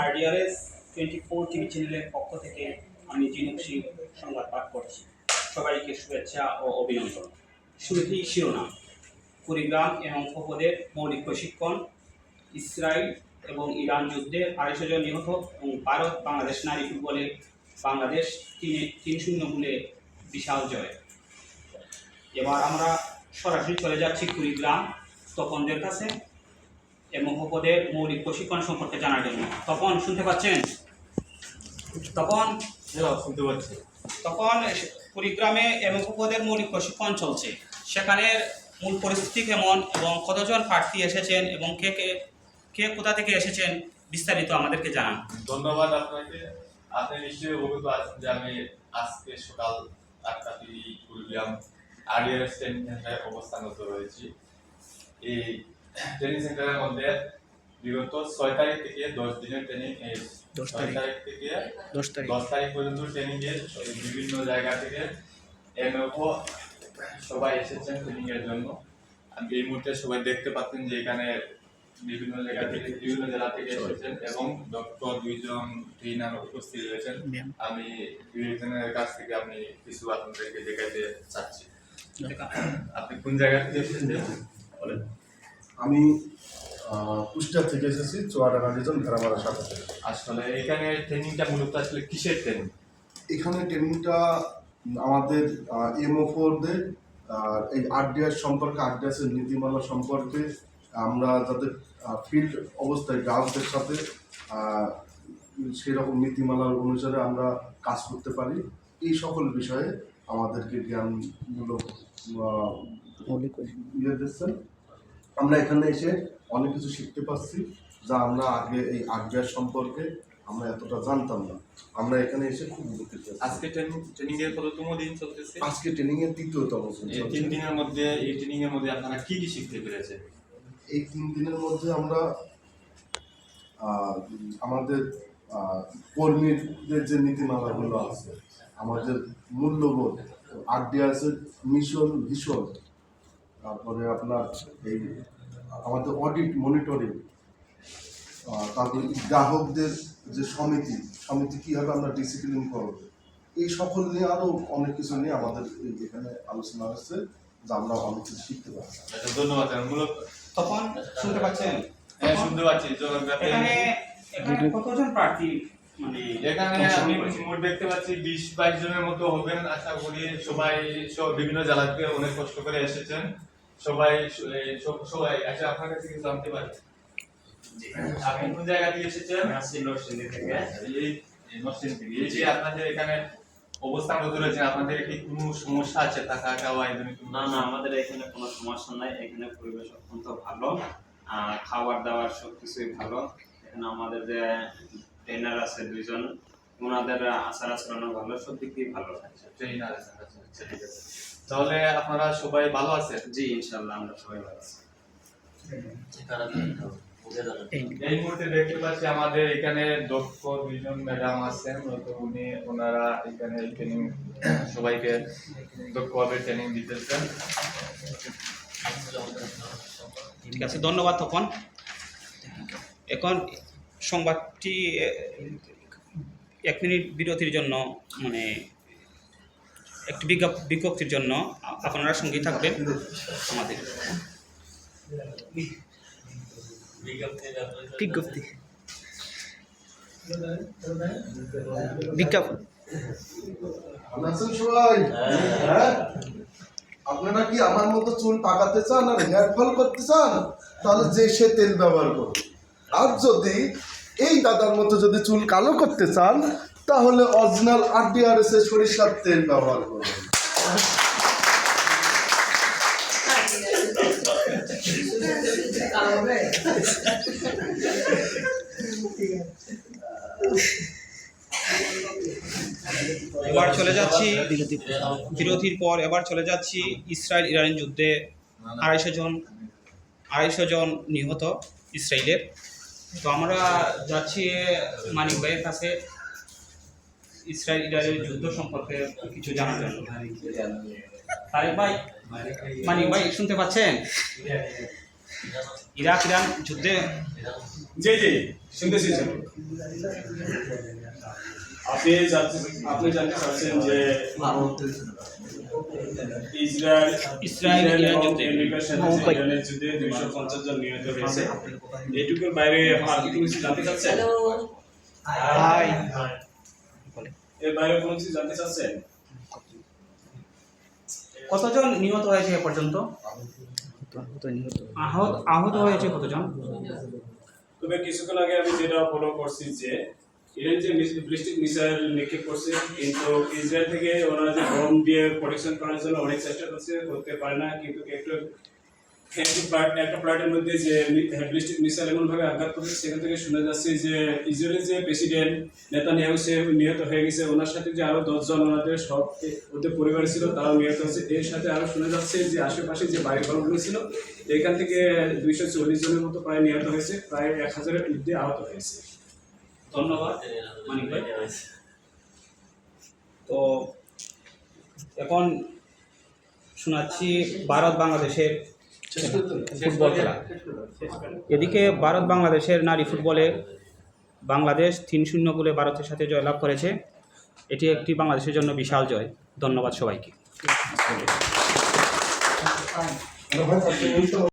RDRS 24 TV চ্যানেলের পক্ষ থেকে আমি জিনুক সিং সংবাদ পাঠ করছি। সবাইকে শুভেচ্ছা ও অভিনন্দন। শুরুতেই শিরোনাম। কুড়িগ্রাম এবং ফোপদের মৌলিক প্রশিক্ষণ, ইসরায়েল এবং ইরান যুদ্ধে 250 জন নিহত এবং ভারত বাংলাদেশ নারী ফুটবলে বাংলাদেশ 3-0 গোলে বিশাল জয়। এবার আমরা সরাসরি চলে যাচ্ছি কুড়িগ্রাম তপনদের কাছে এবং ফোপদের মৌলিক প্রশিক্ষণ সম্পর্কে জানার জন্য। তপন, শুনতে পাচ্ছেন? তপন, শুনতে পাচ্ছি। তখন কুড়িগ্রামে এবং ফোপদের মৌলিক প্রশিক্ষণ চলছে, সেখানে মূল পরিস্থিতি কেমন এবং কতজন প্রার্থী এসেছেন এবং কে কোথা থেকে এসেছেন বিস্তারিত আমাদেরকে জানান। ধন্যবাদ আপনাকে। আপনি নিশ্চয়ই অবগত আছেন যে আমি আজকে সকাল 8টায় কুড়িগ্রাম RDRS ট্রেনিং সেন্টারে অবস্থানরত রয়েছি। এই ট্রেনিং সেন্টারের মধ্যে বিগত 6 তারিখ থেকে 10 দিনের ট্রেনিং, 10 তারিখ থেকে 10 তারিখ পর্যন্ত ট্রেনিং এর বিভিন্ন জায়গা থেকে এমএফও সবাই এসেছেন ট্রেনিং এর জন্য। আমি এই মুহূর্তে সবাই দেখতে পাচ্ছেন যে এখানে বিভিন্ন জায়গা থেকে বিভিন্ন জেলা থেকে এসেছেন এবং ডক্টর 2 জন ট্রেনার উপস্থিত রয়েছেন। আমি দুইজনের কাছ থেকে আমি কিছু আপনাদেরকে দেখাতে চাচ্ছি। আপনি কোন জায়গা থেকে এসেছেন বলেন? আমি কুষ্টিয়া থেকে এসেছি, চুয়াডাঙ্গা রিজন, ভেড়ামারা সাথে। আসলে এখানে ট্রেনিংটা মূলত আসলে কিসের ট্রেনিং? এখানে ট্রেনিংটা আমাদের এমওফোরদের এই RDRS সম্পর্কে, RDRS এর নীতিমালা সম্পর্কে আমরা যাতে ফিল্ড অবস্থায় গার্লসদের সাথে সেরকম নীতিমালার অনুসারে আমরা কাজ করতে পারি, এই সকল বিষয়ে আমাদেরকে জ্ঞানমূলক দিচ্ছেন। আমরা এখানে এসে অনেক কিছু শিখতে পারছি যা আমরা আগে এই RDRS সম্পর্কে আমরা এতটা জানতাম না। আমরা এখানে এসে খুব উপকৃত। আজকে ট্রেনিং এর কততম দিন চলতেছে? আজকে ট্রেনিং এর 3য়তম দিন। এই 3 দিনের মধ্যে আপনারা কি কি শিখতে পেরেছেন? এই 3 দিনের মধ্যে আমরা আমাদের কর্মীদের যে নীতিমালাগুলো আছে, আমাদের মূল্যবোধ, RDRS এর মিশন ভিশন, তারপরে আপনার এই আমাদের অডিট মনিটরিং, তারপরে গ্রাহকদের যে সমিতি কীভাবে আমরা ডিসিপ্লিন করব, এই সকল নিয়ে আরও অনেক কিছু নিয়ে আমাদের এখানে আলোচনা হচ্ছে, যা আমরা অনেক কিছু শিখতে পারছি। ধন্যবাদ। মূলত তখন শুনতে পাচ্ছেন? হ্যাঁ, শুনতে পাচ্ছি। এখানে কতজন প্রার্থী এখানে আমি মোট দেখতে পাচ্ছি 20-22 জনের মতো হবেন আশা করি। সবাই বিভিন্ন জেলা থেকে অনেক কষ্ট করে এসেছেন। সবাই আচ্ছা, আপনার কাছে কিছু জানতে পারি? আপনি কোন জায়গা থেকে এসেছেন? নরসিংদী থেকে। নরসিংদী থেকে। এই যে আপনাদের এখানে অবস্থানরত রয়েছেন, আপনাদের কি কোনো সমস্যা আছে থাকা খাওয়া? না, আমাদের এখানে কোনো সমস্যা নাই। এখানে পরিবেশ অত্যন্ত ভালো, খাবার দাবার সবকিছুই ভালো। এখানে আমাদের যে ট্রেনার আছে 2 জন, ওনাদের আচার আচরণও ভালো, সব দিক দিয়ে ভালো আছে। ট্রেনার আছে, আচ্ছা ঠিক আছে। তাহলে আপনারা সবাই ভালো আছেন? জি, ইনশাআল্লাহ আমরা সবাই ভালো আছি। এই মুহূর্তে দেখতে পাচ্ছি আমাদের এখানে দক্ষ 2 জন ম্যাডাম আছেন। ওনারা এখানে ট্রেনিং সবাইকে দক্ষভাবে ট্রেনিং দিতেছেন। ঠিক আছে, ধন্যবাদ তপন। এখন সংবাদটি 1 মিনিট বিরতির জন্য, একটি বিজ্ঞপ্তির জন্য আপনারা সঙ্গী থাকবেন আমাদের। বিজ্ঞাপন। সবাই হ্যাঁ, আপনারা কি আমার মতো চুল পাকাতে চান আর হেয়ার ফল করতে চান? তাহলে যে সে তেল ব্যবহার করুন। আর যদি এই দাদার মতো যদি চুল কালো করতে চান, তাহলে অরিজিনাল RDRS এর সরিষার তেল ব্যবহার করুন। এবার চলে যাচ্ছি বিরতির পর। এবার চলে যাচ্ছি ইসরায়েল ইরান যুদ্ধে 250 জন নিহত ইসরায়েলের। তো আমরা যাচ্ছি মানিক ভাইয়ের কাছে ইসরায়েল ইরানের যুদ্ধ সম্পর্কে কিছু জানার জন্য। তারেক ভাই, মানিক ভাই শুনতে পাচ্ছেন? ইরাক ইরান যুদ্ধে জি জি শুনতেছি স্যার। আপনি জানতে চাচ্ছেন যে ইসরায়েল ইরান এবং যুদ্ধে। আমেরিকার সাথে যে ইরানের যুদ্ধে 250 জন নিহত হয়েছে, এইটুকুর বাইরে আর কি কিছু জানতে চাচ্ছেন? এর বাইরে কোনো কিছু জানতে চাচ্ছেন? কতজন নিহত হয়েছে এ পর্যন্ত? আহত হয়েছে কতজন? তবে কিছুক্ষণ আগে আমি যেটা ফলো করছি যে ইরান যে ব্যালিস্টিক মিসাইল নিক্ষেপ করছে, কিন্তু ইসরায়েল থেকে ওরা যে বোম দিয়ে প্রোটেকশন করার জন্য অনেক চেষ্টা করতে পারে না, কিন্তু একটা প্লাটের মধ্যে যে ব্যালিস্টিক মিসাইল এমনভাবে আঘাত করেছে, সেখান থেকে শোনা যাচ্ছে যে ইসরায়েলের যে প্রেসিডেন্ট নেতানিয়াহু সে নিহত হয়ে গেছে, ওনার সাথে যে আরো 10 জন ওনাদের সব ওদের পরিবার ছিল তারাও নিহত হয়েছে। এর সাথে আরো শোনা যাচ্ছে যে আশেপাশে যে বাড়িঘরগুলো ছিল এখান থেকে 240 জনের মতো প্রায় নিহত হয়েছে, প্রায় 1000-এর ঊর্ধ্বে আহত হয়েছে। ধন্যবাদ মানিক ভাই। তো এখন শোনাচ্ছি ভারত বাংলাদেশের ফুটবল খেলা। এদিকে ভারত বাংলাদেশের নারী ফুটবলে বাংলাদেশ 3-0 গোলে ভারতের সাথে জয়লাভ করেছে। এটি একটি বাংলাদেশের জন্য বিশাল জয়। ধন্যবাদ সবাইকে।